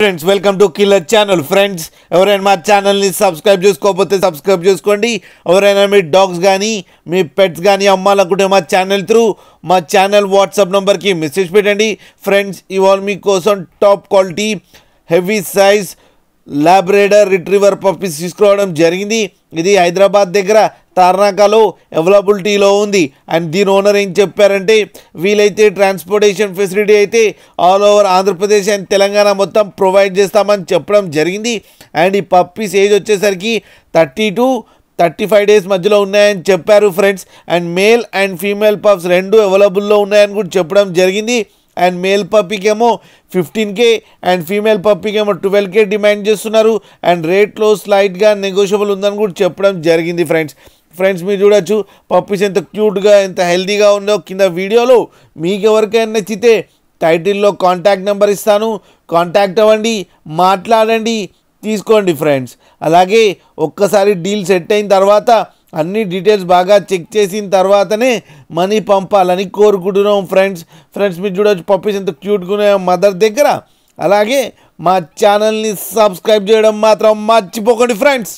Friends welcome to killer channel. Friends ఎవరైనా మా ఛానల్ని సబ్స్క్రైబ్ చేసుకోకపోతే సబ్స్క్రైబ్ చేసుకోండి. ఎవరైనా మీ డాగ్స్ కానీ మీ పెట్స్ కానీ అమ్మాలనుకుంటే మా ఛానల్ వాట్సాప్ నెంబర్కి మెసేజ్ పెట్టండి. ఫ్రెండ్స్ ఇవాళ మీకోసం top quality heavy size Labrador retriever puppies తీసుకురావడం జరిగింది. ఇది హైదరాబాద్ దగ్గర తార్నాకలో అవైలబిలిటీలో ఉంది. అండ్ దీని ఓనర్ ఏం చెప్పారంటే వీలైతే ట్రాన్స్పోర్టేషన్ ఫెసిలిటీ అయితే all over Andhra Pradesh and Telangana మొత్తం ప్రొవైడ్ చేస్తామని చెప్పడం జరిగింది. అండ్ ఈ పప్పీస్ ఏజ్ వచ్చేసరికి 30 to 35 డేస్ మధ్యలో ఉన్నాయని చెప్పారు friends. And male and female pups రెండు అవైలబుల్లో ఉన్నాయని కూడా చెప్పడం జరిగింది. అండ్ మేల్ పప్పీకేమో 15K అండ్ ఫీమేల్ పప్పీకేమో 12K డిమాండ్ చేస్తున్నారు. అండ్ రేట్లో స్లైట్గా నెగోషియబుల్ ఉందని కూడా చెప్పడం జరిగింది ఫ్రెండ్స్ మీరు చూడొచ్చు పప్పీస్ ఎంత క్యూట్గా ఎంత హెల్తీగా ఉందో. కింద వీడియోలో మీకు ఎవరికైనా నచ్చితే టైటిల్లో కాంటాక్ట్ నెంబర్ ఇస్తాను, కాంటాక్ట్ అవ్వండి, మాట్లాడండి, తీసుకోండి ఫ్రెండ్స్. అలాగే ఒక్కసారి డీల్ సెట్ అయిన తర్వాత అన్ని డీటెయిల్స్ బాగా చెక్ చేసిన తర్వాతనే మనీ పంపాలని కోరుకుంటున్నాం ఫ్రెండ్స్ మీరు చూడవచ్చు పప్పీస్ ఎంత క్యూట్గా ఉన్నాయో మదర్ దగ్గర. అలాగే మా ఛానల్ని సబ్స్క్రైబ్ చేయడం మాత్రం మర్చిపోకండి ఫ్రెండ్స్.